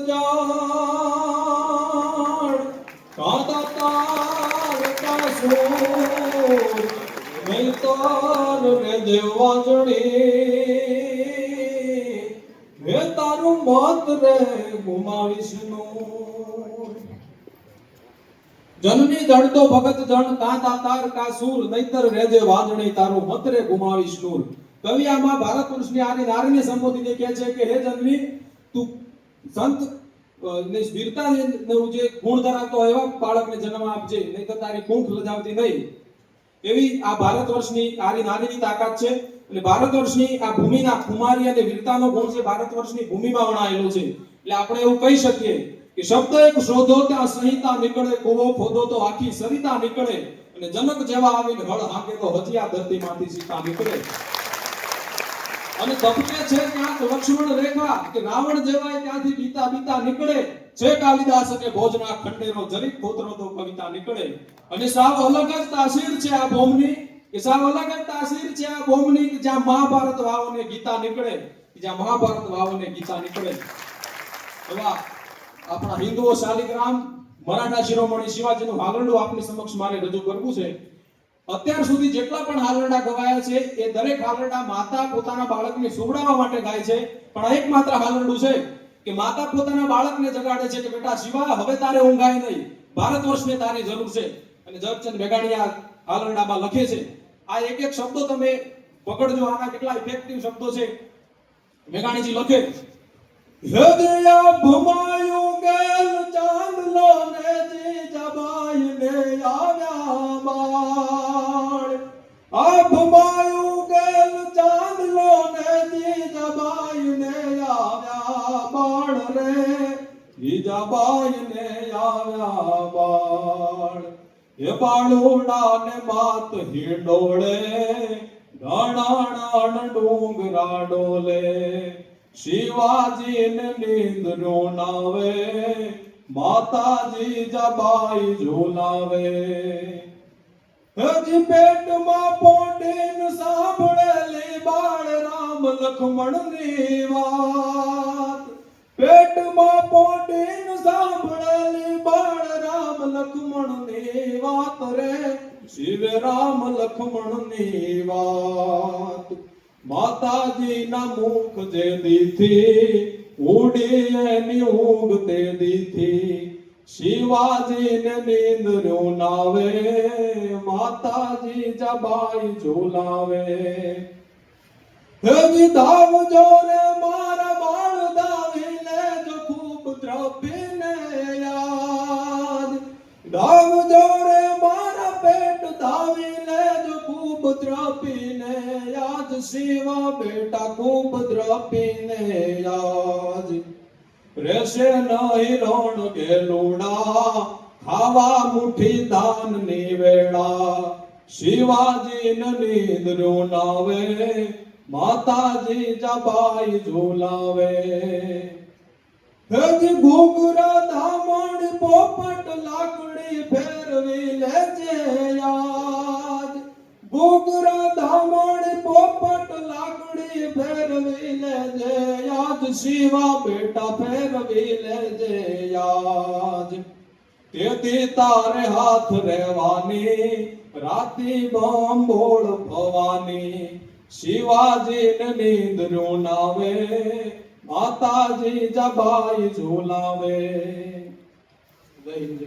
જાણ કાંતા તાર કાસુર નહીં તાર રે દેવાજણી હે તારું મત રે ગુમાવીશ નું જનની જડતો ભગત જણ કાંતા તાર કાસુર નહીતર રેજે વાજણી તારું મત રે ગુમાવીશ નૂર કવિ આમાં ભારત પુરુષની આની નારીને સંબોધીને કહે છે કે હે જનની તું સંત ને વીરતાનું જે ગુણ ધરાવતો એવા બાળકને જન્મ આપજે નહીતર તારી કુંખ લજાવતી નહીં એવી આ ભારત વર્ષની આરી નારીની તાકાત છે એટલે ભારત વર્ષની આ ભૂમિના કુમારી અને વીરતાનો ગુણ છે ભારત વર્ષની ભૂમિમાં વણાયેલો છે એટલે આપણે એવું કહી શકીએ કે શબ્દ એક શોધો ત્યાં સંહિતા નીકળે કુવો ખોદો તો આખી સરિતા નીકળે અને જનક જેવા આવીને હળ હાકે તો હજી આ ધરતીમાંથી સીતા નીકળે અને તપકે છે ક્યાંક લક્ષ્મણ રેખા કે રાવણ જેવાય ત્યાંથી બીતા બીતા નીકળે છે કાલિદાસ અને ભોજના ખંડેરો જરીક ખોતરો તો કવિતા નીકળે અને સાવ અલગ જ તાસીર છે આ ભૂમિની કે સાવ અલગ જ તાસીર છે આ ભૂમિની કે જ્યાં મહાભારત વાવને ગીતા નીકળે જ્યાં મહાભારત વાવને ગીતા નીકળે એવા આપણા હિન્દુઓ શાલિગ્રામ મરાઠા શિરોમણી શિવાજીનું હાલરડું આપની સમક્ષ મારે રજૂ કરવું છે અત્યાર સુધી જેટલા પણ હાલરડા ગવાયા છે એ દરેક હાલરડા માતા પોતાના બાળકને સુવડાવવા માટે ગાય છે પણ એકમાત્ર હાલરડું છે કે માતા પોતાના બાળકને જગાડે છે કે બેટા શિવા હવે તારે ઊંઘાય નહીં ભારત વર્ષને તારી જરૂર છે અને ઝવેરચંદ મેઘાણીયા હાલરડામાં લખે છે આ એક એક શબ્દો તમે પકડજો આના કેટલા ઇફેક્ટિવ શબ્દો છે મેઘાણીજી લખે હૃદય ભમાયું ગેલ ચાંદલો ને જી જબાઈ ને આવ્યા બાળ આ ભમાયું ગેલ ચાંદલો ને જી જબાઈ ને આવ્યા બાળ રે જી જબાઈ ને આવ્યા બાળ એ બાળુડા ને માત હિંડોળે ઢાણાણ ડુંગરા ડોલે શિવાજી ને નીંદરો નાવે માતાજી જબાઈ ઝુલાવે હજી પેટમાં પોટીન સાંભળેલી બાળ રામ લક્ષ્મણ ની વાત પેટમાં પોટીન સાંભળેલી બાળ રામ લક્ષ્મણ ની વાત રે શિવ રામ લક્ષ્મણ ની વાત માતાજી ના મુખ જે દીથી ઉડી એની ઊંઘ તે દીથી શિવાજી ને નીંદરો નાવે માતાજી જબાઈ ઝુલાવે હજી ધાવજો રે મારા બાળ દાવી લેજો ખૂબ દ્રવ્યને યાદ ધાવજો રે મારા પેટ દાવી લેજો ખૂબ દ્રવ્યને યાદ શિવા બેટા ખૂબ દ્રવ્યને યાદ રહેશે નહીં રણ ગેલુડા ખાવા મુઠ્ઠી દાન ની વેળા શિવાજી ને નીંદરો નાવે માતાજી જબાઈ ઝુલાવે હજી ઘૂઘરા ધામણ પોપટ લાકડી ફેરવી લેજે યાદ ઘૂઘરા ધામણ પોપટ લાકડી ફેરવી લેજે યાદ શિવા બેટા ફેરવી લેજે યાદ તેથી તારે હાથ રહેવાની રાતી બંબોળ ભવાની શિવાજી ને નીંદરો નાવે માતાજી જબાઈ ઝુલાવે જય હિન્દ.